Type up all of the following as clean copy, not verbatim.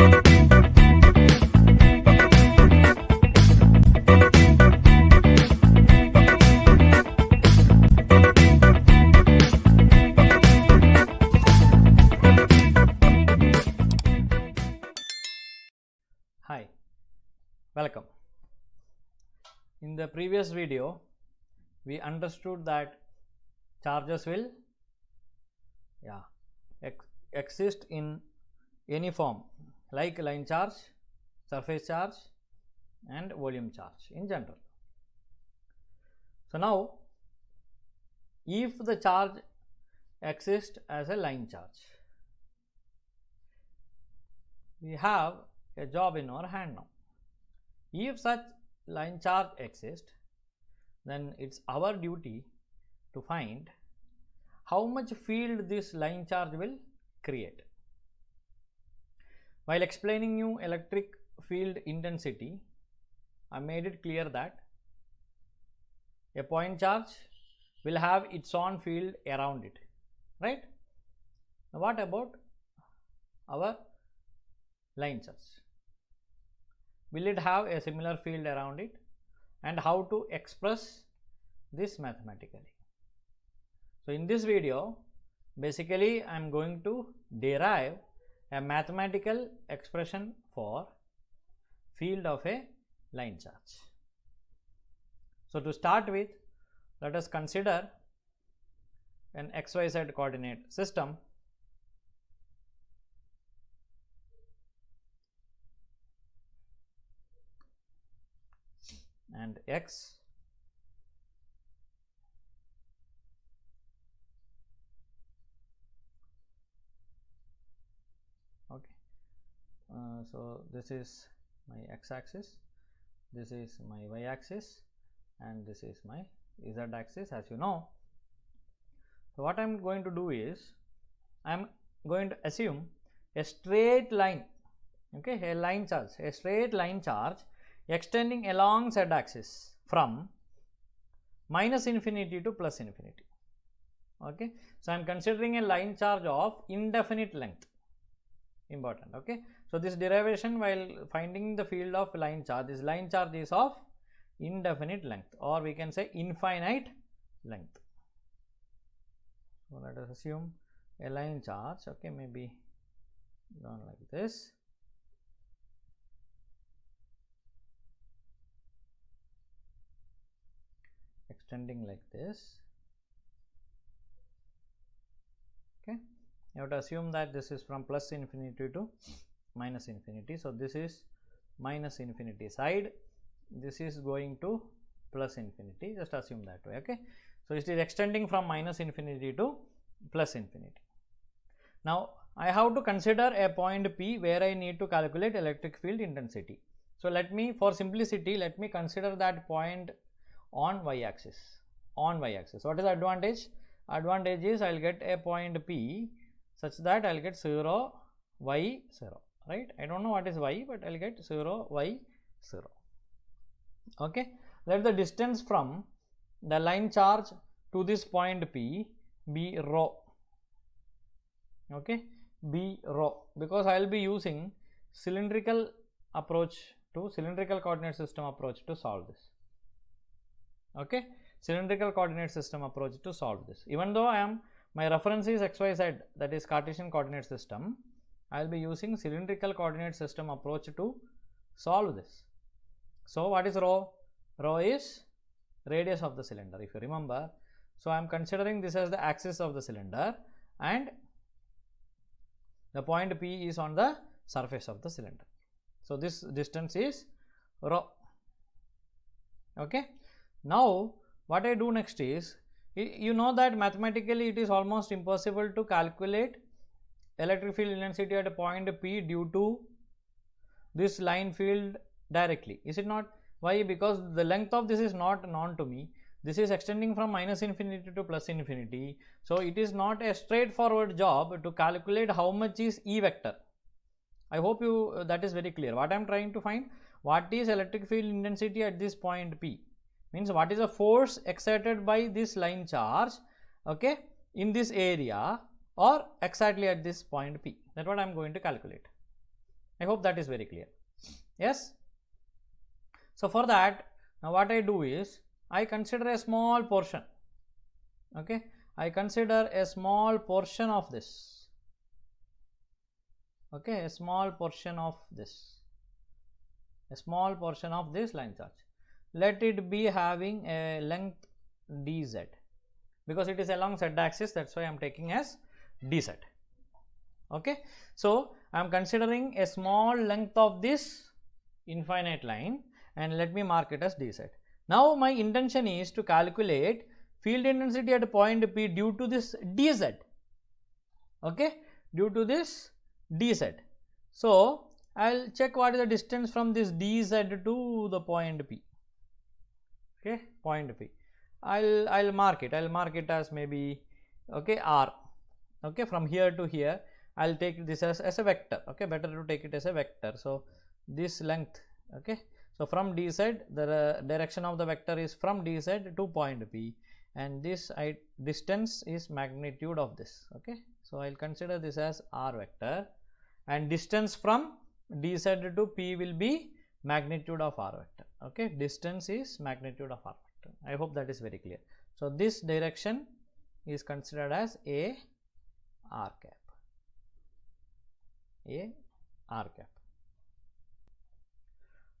Hi, welcome. In the previous video, we understood that charges will exist in any form like line charge, surface charge and volume charge in general. So now, if the charge exists as a line charge, we have a job in our hand now. If such line charge exists, then it's our duty to find how much field this line charge will create. While explaining you electric field intensity, I made it clear that a point charge will have its own field around it, right? Now what about our line charge? Will it have a similar field around it, and how to express this mathematically? So in this video, basically I am going to derive a mathematical expression for field of a line charge. So to start with, let us consider an XYZ coordinate system. And X okay. So this is my X axis, this is my Y axis, and this is my Z axis, as you know. So what I am going to do is, I am going to assume a straight line, okay, a line charge, a straight line charge extending along Z axis from minus infinity to plus infinity. Okay, so I am considering a line charge of indefinite length. Important. Okay, so this derivation while finding the field of line charge, this line charge is of indefinite length, or we can say infinite length. So let us assume a line charge, okay, maybe drawn like this. Extending like this. Okay, you have to assume that this is from plus infinity to minus infinity. So this is minus infinity side, this is going to plus infinity, just assume that way. Okay, so it is extending from minus infinity to plus infinity. Now I have to consider a point P where I need to calculate electric field intensity. So let me, for simplicity, let me consider that point on y axis. On y axis, what is the advantage? Advantage is I will get a point P such that I will get 0 y 0, right? I don't know what is y, but I will get 0 y 0. Okay, let the distance from the line charge to this point P be rho. Okay, be rho, because I will be using cylindrical approach to cylindrical coordinate system approach to solve this. Okay, cylindrical coordinate system approach to solve this. Even though my reference is XYZ, that is Cartesian coordinate system, I will be using cylindrical coordinate system approach to solve this. So what is rho? Rho is radius of the cylinder, if you remember. So I am considering this as the axis of the cylinder, and the point P is on the surface of the cylinder. So this distance is rho. Okay, now what I do next is, you know that mathematically it is almost impossible to calculate electric field intensity at a point P due to this line field directly, is it not? Why? Because the length of this is not known to me. This is extending from minus infinity to plus infinity. So it is not a straightforward job to calculate how much is E vector. I hope you that is very clear. What I am trying to find, what is electric field intensity at this point P, means what is the force exerted by this line charge, okay, in this area or exactly at this point P. That's what I am going to calculate. I hope that is very clear. Yes. So for that, now what I do is I consider a small portion. Okay, I consider a small portion of this. Okay, a small portion of this. A small portion of this line charge. Let it be having a length dz, because it is along z axis, that's why I am taking as dz. Okay, so I am considering a small length of this infinite line and let me mark it as dz. Now my intention is to calculate field intensity at point P due to this dz. Okay, due to this dz. So I'll check what is the distance from this dz to the point P. Okay, point P. I'll mark it. I'll mark it as maybe, okay, r. Okay, from here to here I'll take this as a vector. Okay, better to take it as a vector. So this length, okay, so from dz, the direction of the vector is from dz to point P, and this distance is magnitude of this. Okay, so I'll consider this as r vector, and distance from dz to P will be magnitude of r vector. Okay, distance is magnitude of r vector. I hope that is very clear. So this direction is considered as a r cap. A r cap.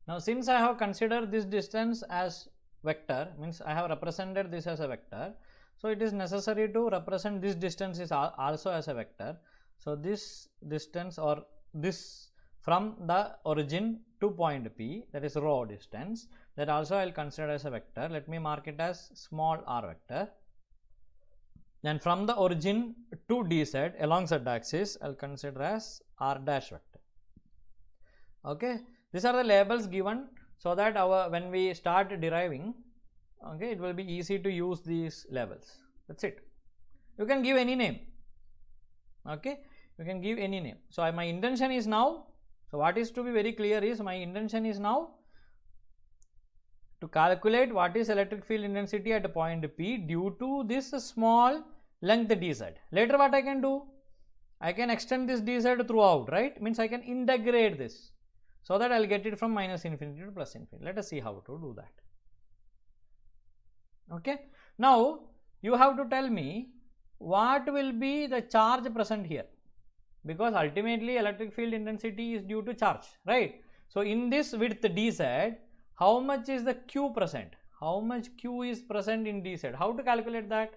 Now since I have considered this distance as vector, means I have represented this as a vector, so it is necessary to represent this distance is also as a vector. So this distance, or this from the origin to point P, that is rho distance, that also I will consider as a vector. Let me mark it as small r vector. Then from the origin to dz along z axis, I will consider as r dash vector. Okay, these are the labels given so that when we start deriving, okay, it will be easy to use these labels. That's it. You can give any name. Okay, you can give any name. So my intention is now, so what is to be very clear is my intention is now to calculate what is electric field intensity at a point P due to this small length dz. Later what I can do? I can extend this dz throughout, right? Means I can integrate this so that I will get it from minus infinity to plus infinity. Let us see how to do that. Okay. Now you have to tell me what will be the charge present here, because ultimately electric field intensity is due to charge, right? So in this width dz, how much is the q present? How much q is present in dz? How to calculate that?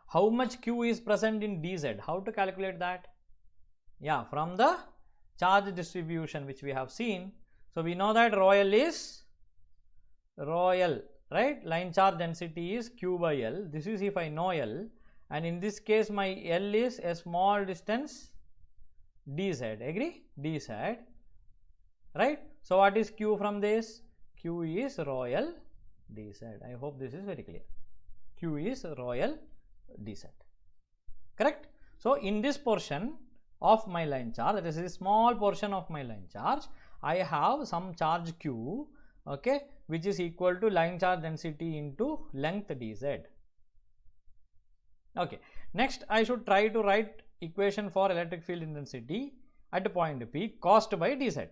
How much q is present in dz? How to calculate that? Yeah, from the charge distribution which we have seen. So we know that rho L is rho L, right? Line charge density is q by L. This is if I know L, and in this case my L is a small distance dz. Agree? Dz, right? So what is q from this? Q is rho L dz. I hope this is very clear. Q is rho L dz. Correct? So in this portion of my line charge, that is a small portion of my line charge, I have some charge q, okay, which is equal to line charge density into length dz. Okay, next I should try to write equation for electric field intensity at point P caused by dz,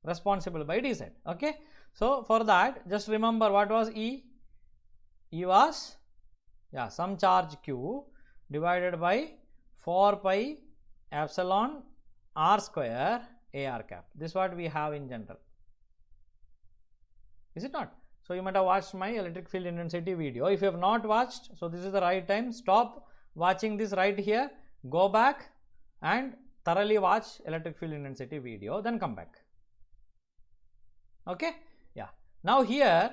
responsible by dz. Okay, so for that just remember what was E? E was, yeah, some charge q divided by 4 pi epsilon r square a r cap. This is what we have in general, is it not? So you might have watched my electric field intensity video. If you have not watched, so this is the right time. Stop watching this right here, go back and thoroughly watch electric field intensity video, then come back. Okay, yeah. Now here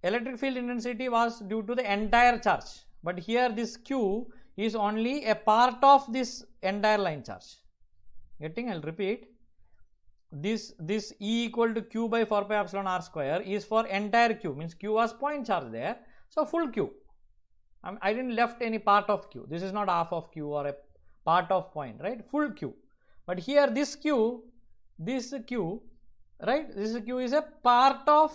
electric field intensity was due to the entire charge, but here this q is only a part of this entire line charge. Getting? I'll repeat. This E equal to q by 4 pi epsilon r square is for entire q, means q was point charge there, so full q. I didn't left any part of q. This is not half of q or a part of point, right? Full q. But here this q, right? This q is a part of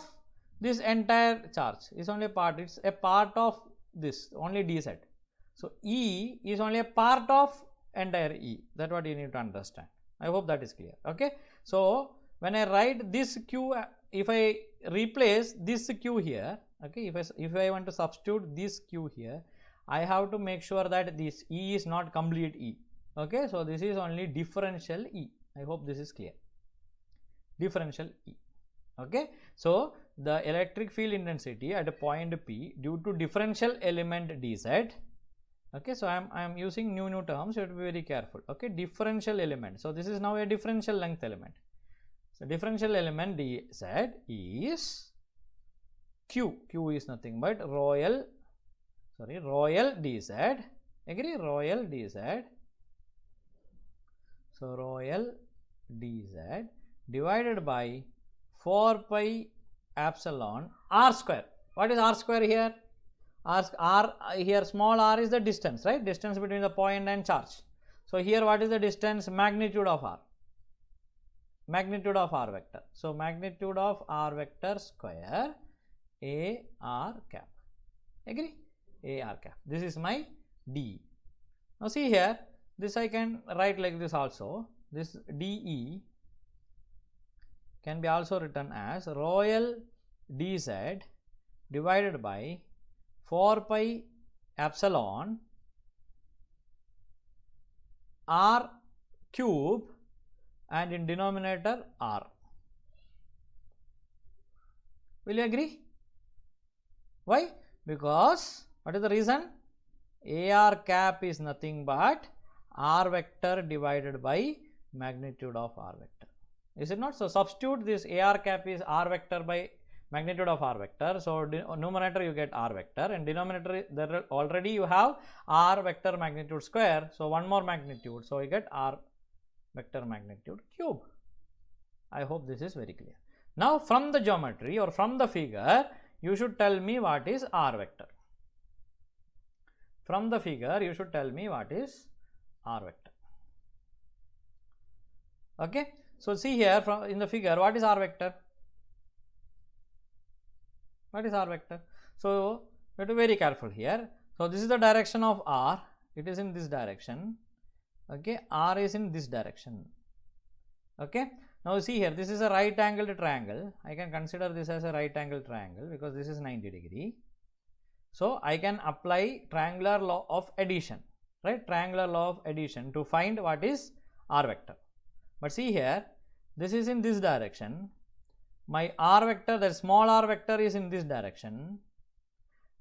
this entire charge. It's only a part. It's a part of this only dz. So E is only a part of entire E. That's what you need to understand. I hope that is clear. Okay. So when I write this Q, if I replace this Q here, okay, if I want to substitute this Q here, I have to make sure that this E is not complete E. Okay, so this is only differential E. I hope this is clear. Differential E. Okay, so the electric field intensity at a point P due to differential element dz. Okay, so I am using new terms, you have to be very careful. Okay, differential element. So this is now a differential length element. So differential element dz is Q. Q is nothing but rho L dz. Agree? Rho L dz. So rho L dz divided by 4 pi epsilon r square. What is r square here? R here, small r is the distance, right? Distance between the point and charge. So here what is the distance? Magnitude of r. Magnitude of r vector. So magnitude of r vector square a r cap. Agree? A r cap. This is my d. Now see here, this I can write like this also. This dE can be also written as rho L dz divided by 4 pi epsilon r cube and in denominator r. Will you agree? Why? Because what is the reason? AR cap is nothing but r vector divided by magnitude of r vector. Is it not? So substitute this AR cap is r vector by magnitude of r vector. So numerator you get r vector, and denominator there already you have r vector magnitude square. So one more magnitude. So you get r vector magnitude cube. I hope this is very clear. Now from the geometry or from the figure, you should tell me what is r vector. From the figure, you should tell me what is r vector. Okay. So see here from in the figure, what is r vector? What is r vector? So you have to be very careful here. So this is the direction of r. It is in this direction. Okay, r is in this direction. Okay. Now see here, this is a right angled triangle. I can consider this as a right angled triangle because this is 90 degree. So I can apply triangular law of addition, right? Triangular law of addition to find what is r vector. But see here, this is in this direction. My r vector, the small r vector is in this direction,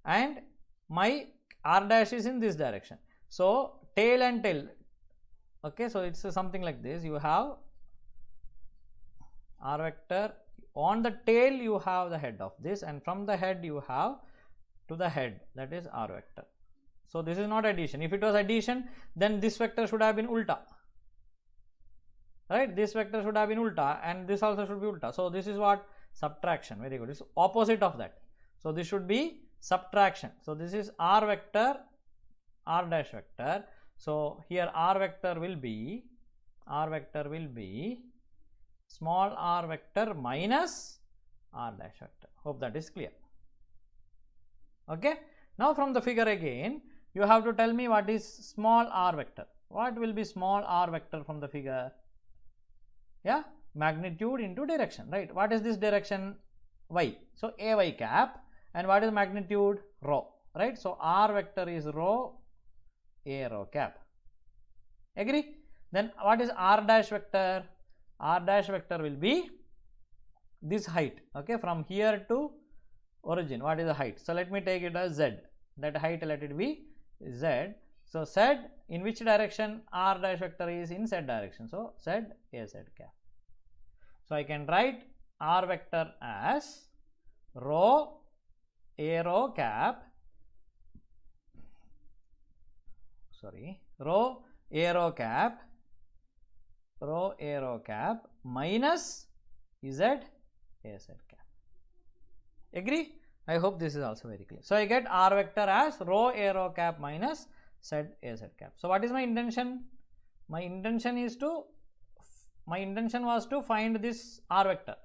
and my r dash is in this direction. So tail and tail. Okay, so it's something like this. You have r vector on the tail, you have the head of this, and from the head you have to the head, that is r vector. So this is not addition. If it was addition, then this vector should have been ulta. Right, this vector should have been ulta, and this also should be ulta. So this is what? Subtraction. Very good. It's opposite of that. So this should be subtraction. So this is r vector, r dash vector. So here r vector will be small r vector minus r dash vector. Hope that is clear. Okay. Now from the figure again, you have to tell me what is small r vector. What will be small r vector from the figure? Yeah, magnitude into direction, right? What is this direction? Y. So ay cap, and what is magnitude? Rho, right? So r vector is rho a rho cap. Agree? Then what is r dash vector? R dash vector will be this height. Okay, from here to origin. What is the height? So let me take it as z. That height, let it be z. So z, in which direction? R dash vector is in z direction. So z a z cap. So I can write r vector as rho a rho cap. Rho a rho cap. Rho a rho cap minus z a z cap. Agree? I hope this is also very clear. So I get r vector as rho a rho cap minus z a z cap. So what is my intention? My intention was to find this r vector.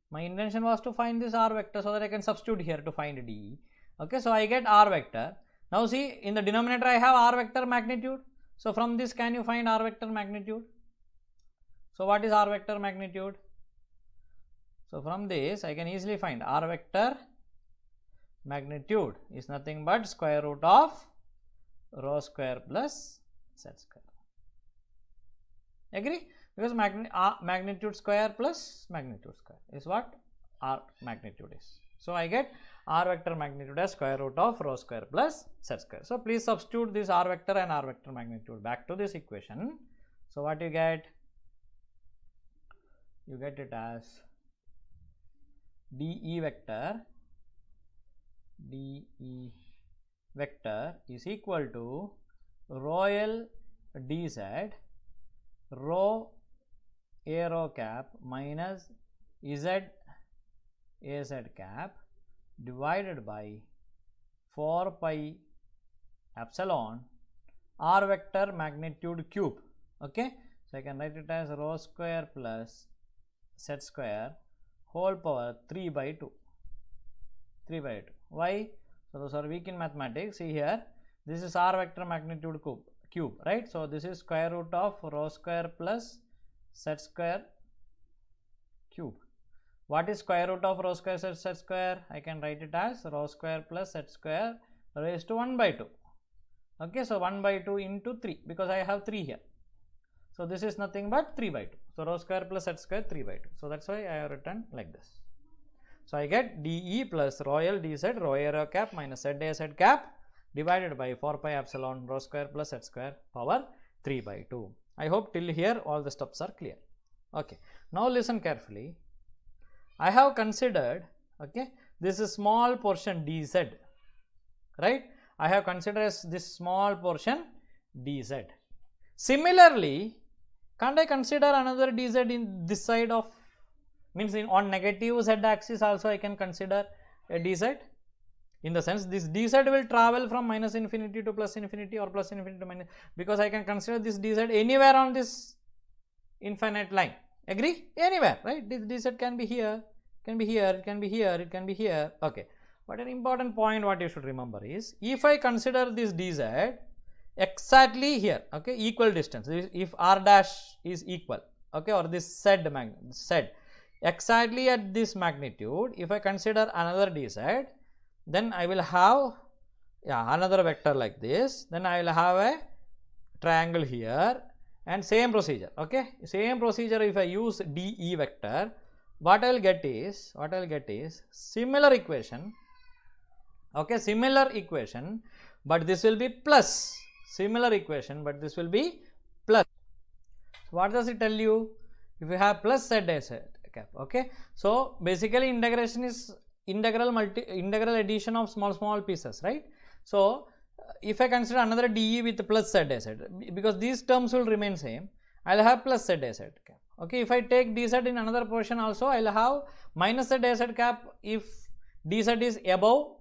My intention was to find this r vector so that I can substitute here to find d. Okay, so I get r vector. Now see, in the denominator I have r vector magnitude. So from this, can you find r vector magnitude? So what is r vector magnitude? So from this I can easily find r vector magnitude is nothing but square root of rho square plus z square. Agree? Because magnitude square plus magnitude square is what r magnitude is. So I get r vector magnitude as square root of rho square plus z square. So please substitute this r vector and r vector magnitude back to this equation. So what you get? You get it as dE vector is equal to rho L dz rho a rho cap minus z a z cap divided by 4 pi epsilon r vector magnitude cube. Okay, so I can write it as rho square plus z square whole power 3 by 2. 3 by 2. Why? So those are weak in mathematics. See here, this is r vector magnitude cube, right? So this is square root of rho square plus z square cube. What is square root of rho square z square? I can write it as rho square plus z square raised to 1 by 2. Okay, so 1 by 2 into 3 because I have 3 here. So this is nothing but 3 by 2. So rho square plus z square 3 by 2. So that's why I have written like this. So I get dE plus rho L dz rho a rho cap minus z a z cap divided by 4 pi epsilon rho square plus z square power 3 by 2. I hope till here all the steps are clear. Okay. Now listen carefully. I have considered, okay, this is small portion dz, right? I have considered as this small portion dz. Similarly, can't I consider another dz in this side of, means on negative z axis also I can consider a dz? In the sense this dz will travel from minus infinity to plus infinity or plus infinity to minus, because I can consider this dz anywhere on this infinite line. Agree? Anywhere, right? This dz can be here, can be here, it can be here, it can be here. Okay. But an important point what you should remember is, if I consider this dz exactly here, okay, equal distance, if r dash is equal, okay, or this z exactly at this magnitude, if I consider another dz, then I will have another vector like this, then I will have a triangle here and same procedure. Okay, same procedure. If I use dE vector, what I will get is similar equation. Okay, similar equation, but this will be plus. Similar equation, but this will be plus. What does it tell you? If you have plus z a z cap, okay, so basically integration is integral addition of small pieces, right? So if I consider another dE with plus z a z, because these terms will remain same, I will have plus z a z cap. Okay, if I take dz in another portion also, I will have minus z a z cap if dz is above,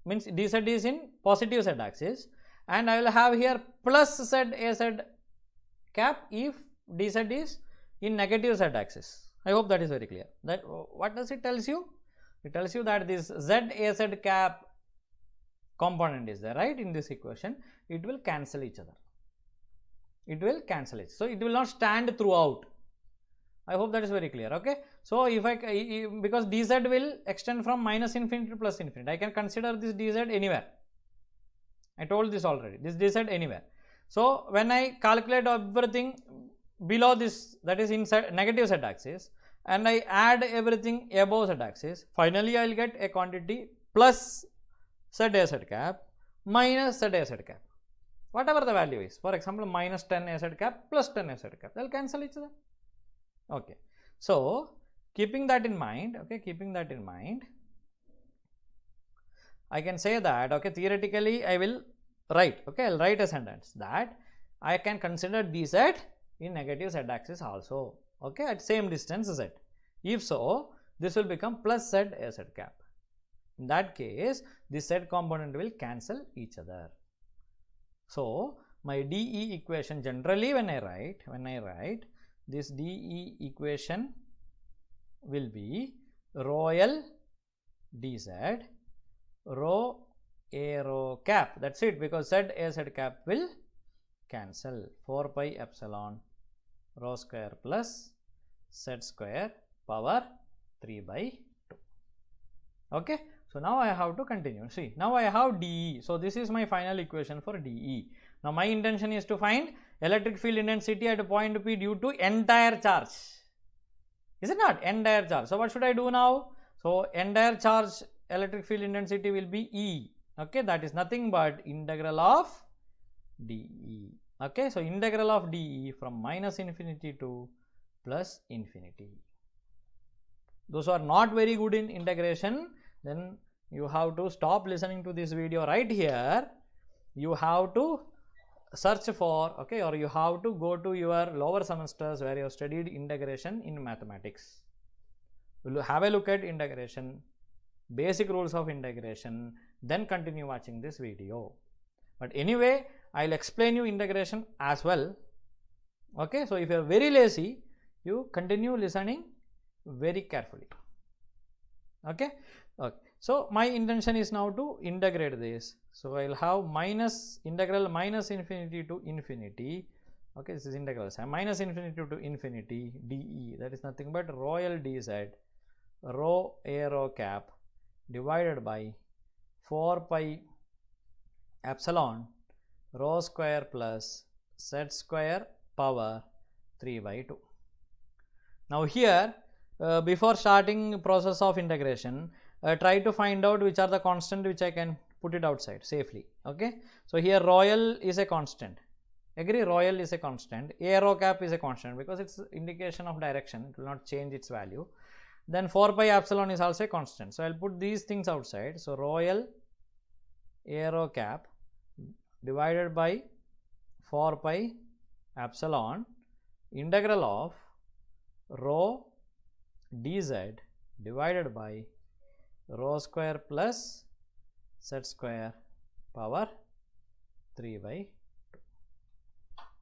means dz is in positive z axis, and I will have here plus z a z cap if dz is in negative z axis. I hope that is very clear. That what does it tells you? It tells you that this z a z cap component is there, right? In this equation, it will cancel each other. It will cancel it. So it will not stand throughout. I hope that is very clear. Okay. So if because dz will extend from minus infinity to plus infinity, I can consider this dz anywhere. I told this already. This dz anywhere. So when I calculate everything below this, that is inside negative z axis, and I add everything above z axis, finally I will get a quantity plus z a z cap minus z a z cap, whatever the value is. For example, minus 10 a z cap plus 10 a z cap, they will cancel each other. Okay, so keeping that in mind, I can say that, okay, theoretically I will write, okay, I will write a sentence that I can consider dz in negative z axis also, okay, at same distance z. If so, this will become plus z a z cap. In that case, this z component will cancel each other. So my dE equation, generally when I write this dE equation will be rho L dz rho a rho cap. That's it, because z a z cap will cancel. 4 pi epsilon rho square plus z square power 3 by 2. Okay. So now I have to continue. See, now I have dE. So this is my final equation for dE. Now my intention is to find electric field intensity at a point P due to entire charge. Is it not? Entire charge. So what should I do now? So entire charge electric field intensity will be E. Okay, that is nothing but integral of dE. Okay, so integral of dE from minus infinity to plus infinity. Those who are not very good in integration, then you have to stop listening to this video right here. You have to search for, okay, or you have to go to your lower semesters where you have studied integration in mathematics. You will have a look at integration, basic rules of integration, then continue watching this video. But anyway, I will explain you integration as well. Okay, so if you are very lazy, you continue listening very carefully. Okay. Okay. So my intention is now to integrate this. So I will have minus integral minus infinity to infinity. Okay, this is integral minus infinity to infinity dE, that is nothing but royal dz rho a rho cap divided by 4 pi epsilon rho square plus z square power 3 by 2. Now here before starting process of integration, try to find out which are the constant which I can put it outside safely. Okay, so here royal is a constant. Agree, royal is a constant. A rho cap is a constant because it's indication of direction, it will not change its value. Then 4 pi epsilon is also a constant. So I'll put these things outside. So royal A rho cap divided by 4 pi epsilon integral of rho dz divided by rho square plus z square power 3 by 2.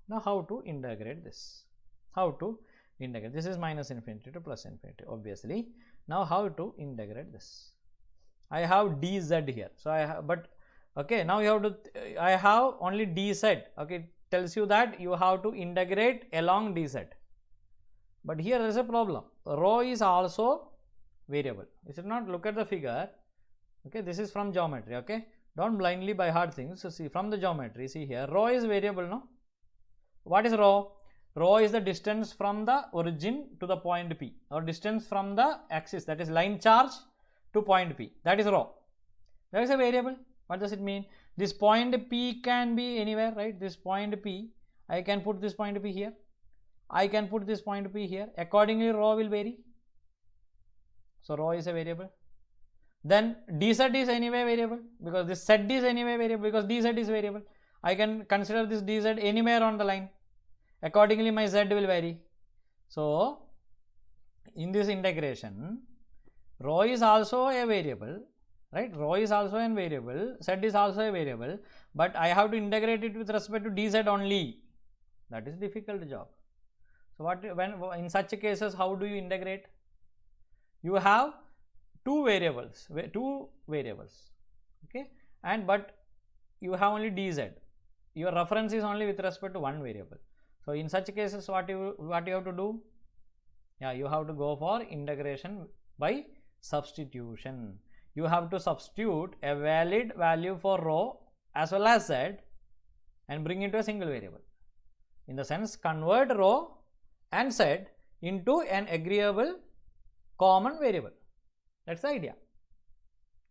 Now how to integrate this? How to integrate? This is minus infinity to plus infinity obviously. Now how to integrate this? I have dz here. So I have, but okay, now you have to, I have only dz. Okay, it tells you that you have to integrate along dz. But here there is a problem. Rho is also variable. You should not look at the figure. Okay, this is from geometry. Okay, don't blindly by heart things. So see from the geometry, see here, rho is variable. No, what is rho? Rho is the distance from the origin to the point P, or distance from the axis, that is line charge to point P. That is rho. That is a variable. What does it mean? This point P can be anywhere, right? This point P, I can put this point P here. I can put this point P here. Accordingly, rho will vary. So rho is a variable. Then dz is anyway variable because this z is anyway variable because dz is variable. I can consider this dz anywhere on the line. Accordingly, my z will vary. So in this integration, rho is also a variable, right? Rho is also a variable, z is also a variable, but I have to integrate it with respect to dz only. That is a difficult job. So what, when in such cases, how do you integrate? You have two variables, okay, and but you have only dz. Your reference is only with respect to one variable. So in such cases, what you have to do? Yeah, you have to go for integration by substitution. You have to substitute a valid value for rho as well as z and bring it to a single variable. In the sense, convert rho and z into an agreeable common variable. That's the idea.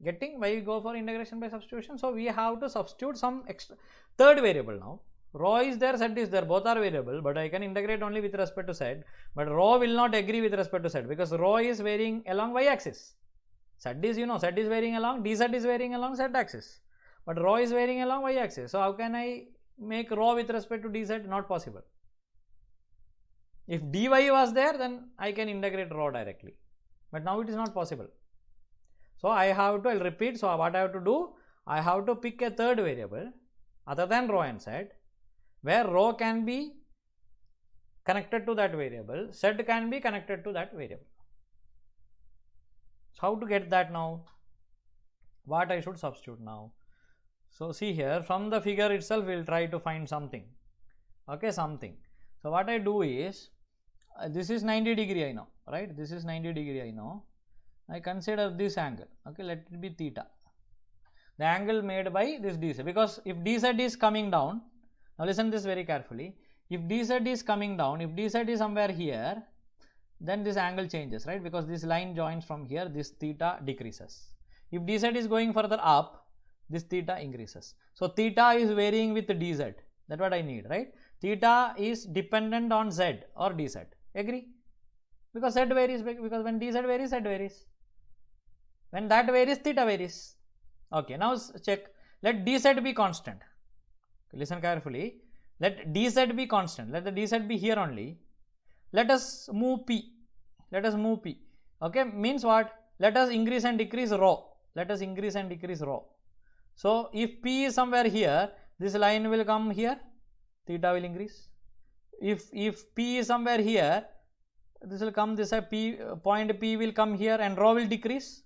Getting why we go for integration by substitution? So we have to substitute some extra third variable now. Rho is there, z is there, both are variable, but I can integrate only with respect to z. But rho will not agree with respect to z because rho is varying along y-axis. Z is, you know, z is varying along, dz is varying along z-axis. But rho is varying along y-axis. So how can I make rho with respect to dz? Not possible. If dy was there, then I can integrate rho directly. But now it is not possible. So I have to, I'll repeat. So what I have to do? I have to pick a third variable other than rho and z, where rho can be connected to that variable, z can be connected to that variable. So how to get that now? What I should substitute now? So see here, from the figure itself, we will try to find something. okay, something. So what I do is, this is 90 degree I know, right? This is 90 degree I know. I consider this angle, okay, let it be theta. The angle made by this dz, because if dz is coming down, now listen this very carefully, if dz is coming down, if dz is somewhere here, then this angle changes, right? Because this line joins from here, this theta decreases. If dz is going further up, this theta increases. So theta is varying with dz, that's what I need, right? Theta is dependent on z or dz, agree? Because z varies, because when dz varies, z varies. When that varies, theta varies. Okay, now check, let dz be constant. Listen carefully, let dz be constant, let the dz be here only. Let us move p, let us move p, okay, means what? Let us increase and decrease rho, let us increase and decrease rho. So if p is somewhere here, this line will come here, theta will increase. If p is somewhere here, this will come, this p, point p will come here and rho will decrease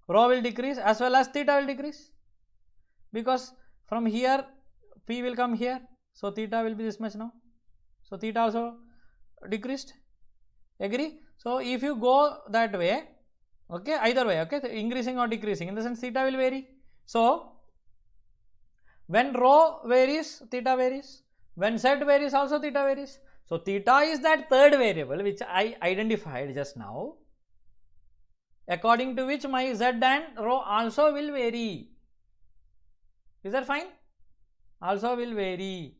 as well as theta will decrease, because from here p will come here, so theta will be this much now, so theta also decreased, agree? So if you go that way, okay, either way, okay, so increasing or decreasing, in the sense theta will vary. So when rho varies, theta varies, when z varies also theta varies. So theta is that third variable which I identified just now, according to which my z and rho also will vary. Is that fine? Also will vary.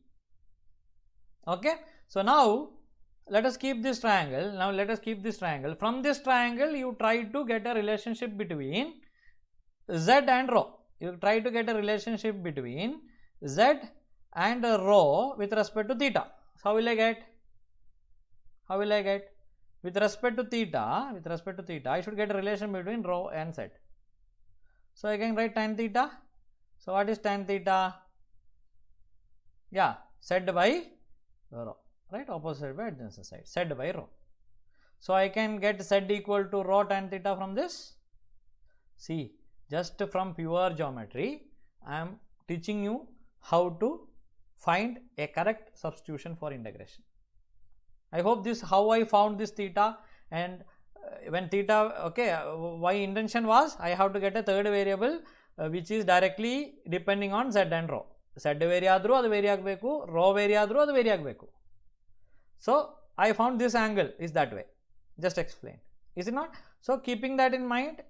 Okay, so now let us keep this triangle. Now let us keep this triangle. From this triangle, you try to get a relationship between z and rho. You try to get a relationship between z and rho with respect to theta. So how will I get? How will I get? With respect to theta, I should get a relation between rho and z. So I can write tan theta. So what is tan theta? Yeah, z by rho, right? Opposite by adjacent side, z by rho. So I can get z equal to rho tan theta from this. See, just from pure geometry, I am teaching you how to find a correct substitution for integration. I hope this how I found this theta, and when theta, okay, my intention was I have to get a third variable which is directly depending on z and rho. Z vary adru adu vary agbeku, rho vary adru adu vary agbeku. So I found this angle is that way, just explained, is it not? So keeping that in mind,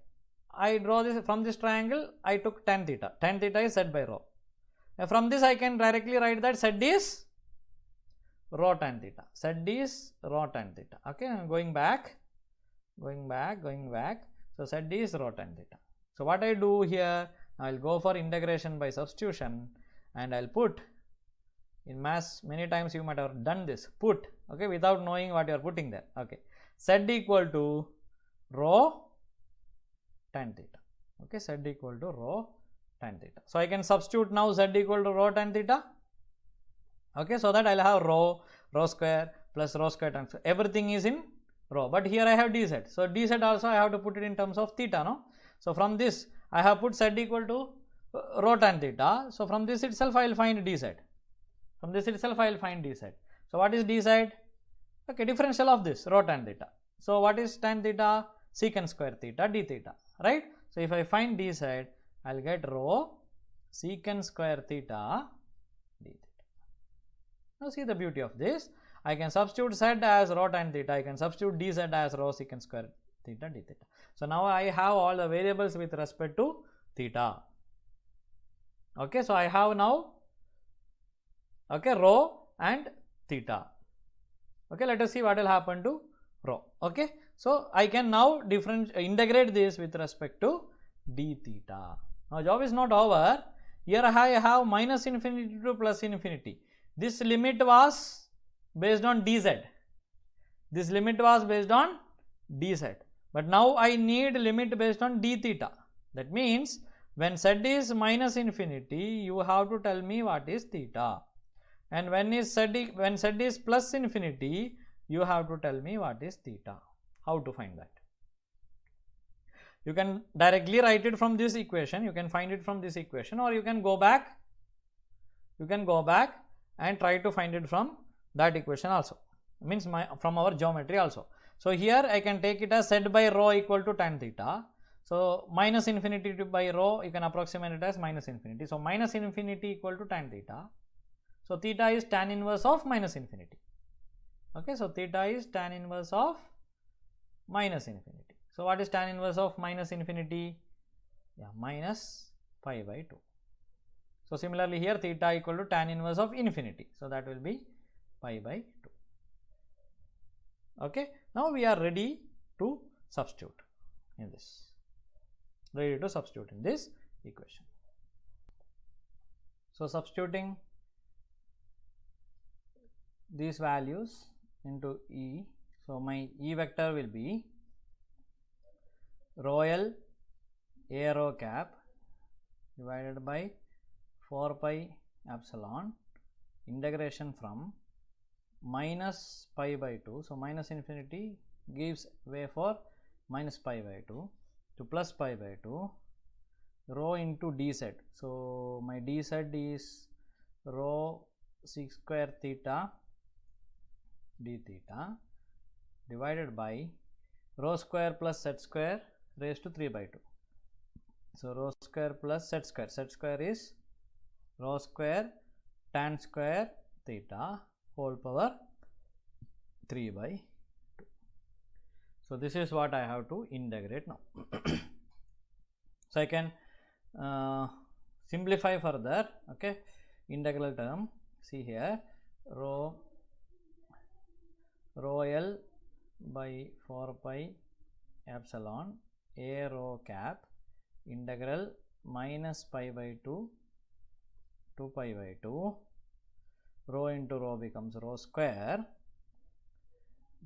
I draw this from this triangle, I took tan theta. Tan theta is z by rho. From this I can directly write that z is rho tan theta. Z is rho tan theta. Okay, going back. So z is rho tan theta. So what I do here, I will go for integration by substitution, and I will put, in maths many times you might have done this, put, okay, without knowing what you are putting there. Okay, z equal to rho tan theta. Okay, z equal to rho tan theta. So I can substitute now z equal to rho tan theta. Okay, so that I will have rho square plus rho square tan square. Everything is in rho, but here I have dz. So dz also I have to put it in terms of theta, no? So from this I have put z equal to rho tan theta. So from this itself I will find dz. From this itself I will find dz. So what is dz? Okay, differential of this rho tan theta. So what is tan theta? Secant square theta d theta, right? So if I find dz, I will get rho secant square theta d theta. Now see the beauty of this. I can substitute z as rho tan theta. I can substitute dz as rho secant square theta d theta. So now I have all the variables with respect to theta. Okay, so I have now, okay, rho and theta. Okay, let us see what will happen to rho. Okay, so I can now integrate this with respect to d theta. Now job is not over. Here I have minus infinity to plus infinity. This limit was based on dz. This limit was based on dz. But now I need limit based on d theta. That means when z is minus infinity, you have to tell me what is theta. And when z is plus infinity, you have to tell me what is theta. How to find that? You can directly write it from this equation. You can find it from this equation, or you can go back. You can go back and try to find it from that equation also, means from our geometry also. So here I can take it as z by rho equal to tan theta. So minus infinity by rho, you can approximate it as minus infinity. So minus infinity equal to tan theta. So theta is tan inverse of minus infinity. Okay, so theta is tan inverse of minus infinity. So what is tan inverse of minus infinity? Yeah, minus pi by 2. So similarly here theta equal to tan inverse of infinity. So that will be pi by 2. Okay, now we are ready to substitute in this. Ready to substitute in this equation. So substituting these values into E. So my E vector will be rho L A rho cap divided by 4 pi epsilon integration from minus pi by 2. So minus infinity gives way for minus pi by 2 to plus pi by 2 rho into dz. So my dz is rho sec square theta d theta divided by rho square plus z square raised to 3 by 2. So rho square plus z square. Z square is rho square tan square theta whole power 3 by 2. So this is what I have to integrate now. So I can simplify further. Okay, integral term. See here, rho L by 4 pi epsilon a rho cap integral minus pi by 2 to pi by 2. Rho into rho becomes rho square.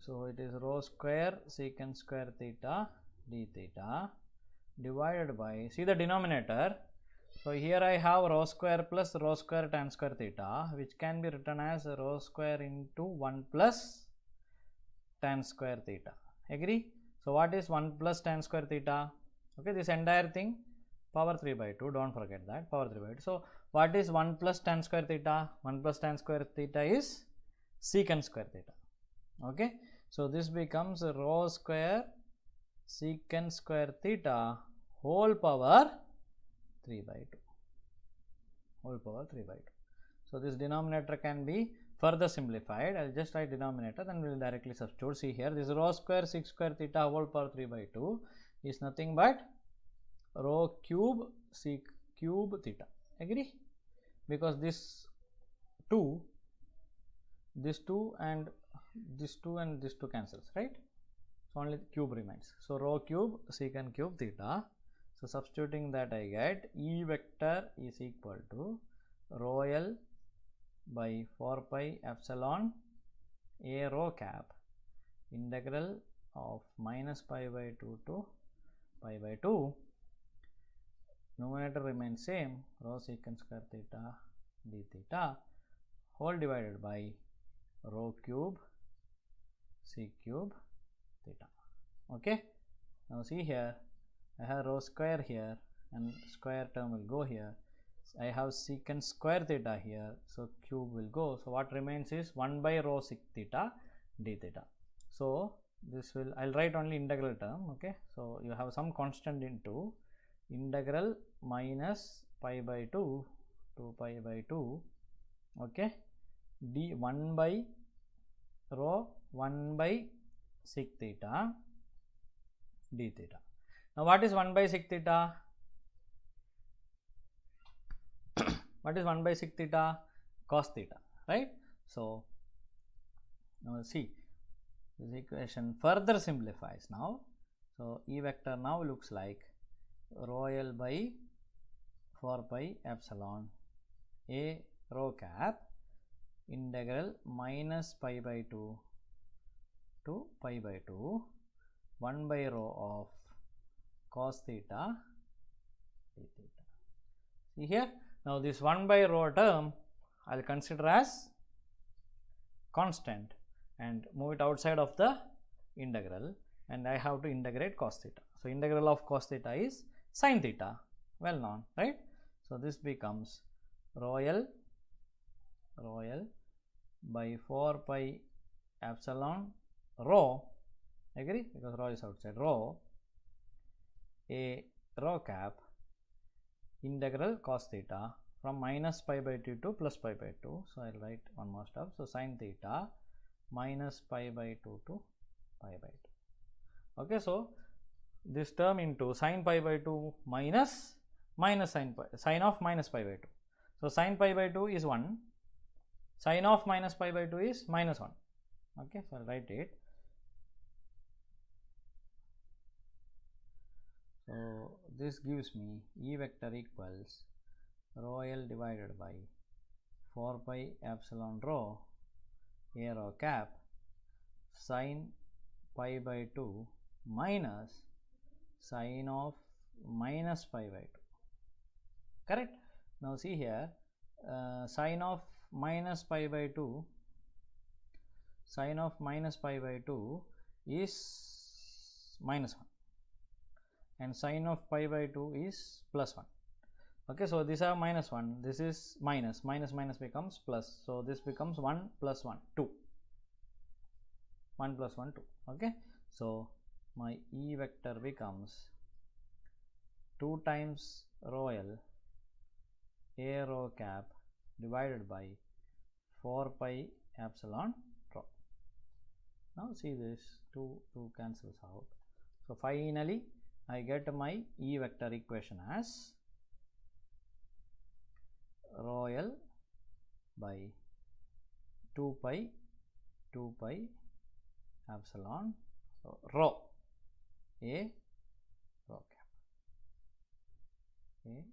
So it is rho square secant square theta d theta divided by, see the denominator. So here I have rho square plus rho square tan square theta, which can be written as rho square into 1 plus tan square theta. Agree? So what is 1 plus tan square theta? Okay, this entire thing power 3 by 2, don't forget that, power 3 by 2. So what is 1 plus tan square theta? 1 plus tan square theta is secant square theta. Okay, so this becomes rho square secant square theta whole power 3 by 2. Whole power 3 by 2. So this denominator can be further simplified. I will just write denominator, then we will directly substitute. See here, this rho square sec square theta whole power 3 by 2 is nothing but rho cube sec cube theta. Agree? Because this 2 and this 2 and this 2 cancels, right? So only cube remains. So rho cube secant cube theta. So substituting that, I get E vector is equal to rho L by 4 pi epsilon a rho cap integral of minus pi by 2 to pi by 2. Numerator remains same, rho secant square theta d theta whole divided by rho cube sec cube theta. Okay, now see here, I have rho square here and square term will go here. I have secant square theta here, so cube will go. So what remains is 1 by rho sec theta d theta. So this will, I'll write only integral term. Okay, so you have some constant into integral minus pi by 2 to pi by 2. Okay, d 1 by rho 1 by sec theta d theta. Now what is 1 by sec theta? What is 1 by sec theta? Cos theta, right? So now see, this equation further simplifies now. So E vector now looks like rho L by 4 pi epsilon a rho cap integral minus pi by 2 to pi by 2 1 by rho of cos theta d theta. See here, now this 1 by rho term I will consider as constant and move it outside of the integral, and I have to integrate cos theta. So integral of cos theta is sin theta, well known, right? So this becomes rho L by 4 pi epsilon rho, agree, because rho is outside, rho a rho cap integral cos theta from minus pi by 2 to plus pi by 2. So I will write one more step. So sin theta minus pi by 2 to pi by 2. Okay, so this term into sin pi by 2 minus sin of minus pi by 2. So sin pi by 2 is 1, sin of minus pi by 2 is minus 1. Okay, so I will write it. So this gives me E vector equals rho L divided by 4 pi epsilon rho a rho cap sin pi by 2 minus sin of minus pi by 2. Correct? Now see here, sin of minus pi by 2, sin of minus pi by 2 is minus 1 and sin of pi by 2 is plus 1. Okay, so these are minus 1, this is minus, minus minus becomes plus, so this becomes 1 plus 1, 2, 1 plus 1, 2. Okay, so my E vector becomes 2 times rho L a rho cap divided by 4 pi epsilon rho. Now see this, 2 cancels out. So finally I get my E vector equation as rho L by 2 pi epsilon, so rho a rho cap, a rho cap.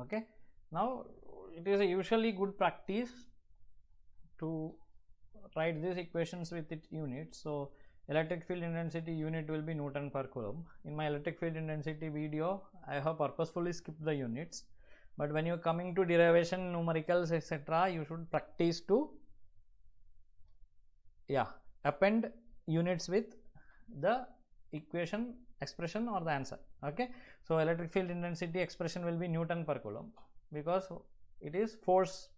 Okay, now it is a usually good practice to write these equations with its units. So electric field intensity unit will be Newton per Coulomb. In my electric field intensity video I have purposefully skipped the units, but when you are coming to derivation, numericals, etc., you should practice to append units with the equation, expression or the answer. Okay, so electric field intensity expression will be Newton per Coulomb because it is force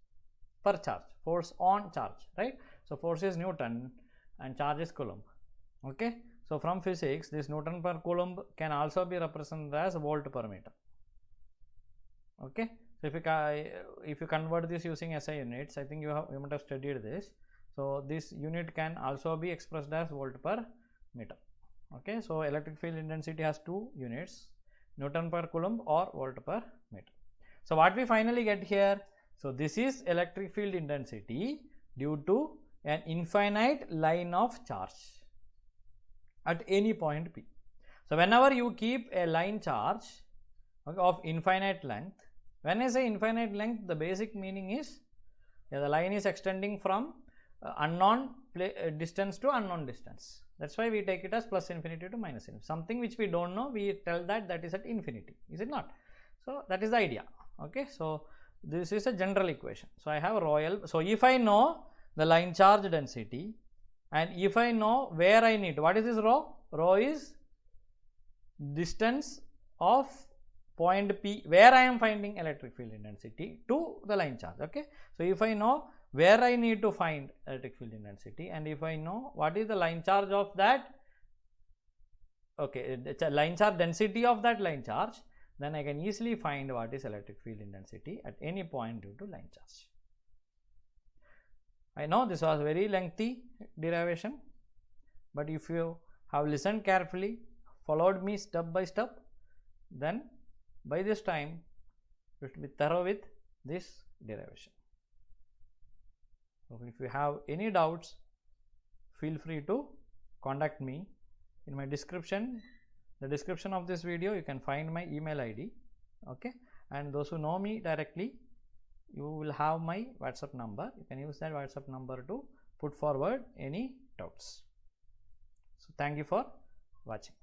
per charge, force on charge, right? So force is Newton and charge is Coulomb. Okay, so from physics this Newton per Coulomb can also be represented as volt per meter. Okay, so if you convert this using SI units, I think you might have studied this. So this unit can also be expressed as volt per meter. Okay, so electric field intensity has two units, Newton per Coulomb or volt per meter. So what we finally get here, so this is electric field intensity due to an infinite line of charge at any point P. So whenever you keep a line charge of infinite length, when I say infinite length, the basic meaning is the line is extending from unknown distance to unknown distance. That's why we take it as plus infinity to minus infinity. Something which we don't know, we tell that is at infinity, is it not? So that is the idea. Okay, so this is a general equation. So I have rho L. So if I know the line charge density and if I know where I need, what is this rho? Rho is distance of point P where I am finding electric field intensity to the line charge. Okay, so if I know where I need to find electric field intensity and if I know what is the line charge of that, okay, it's a line charge density of that line charge, then I can easily find what is electric field intensity at any point due to line charge. I know this was very lengthy derivation, but if you have listened carefully, followed me step by step, then by this time you should be thorough with this derivation. So if you have any doubts, feel free to contact me. In my description, the description of this video, you can find my email ID. Okay, and those who know me directly, you will have my WhatsApp number. You can use that WhatsApp number to put forward any doubts. So thank you for watching.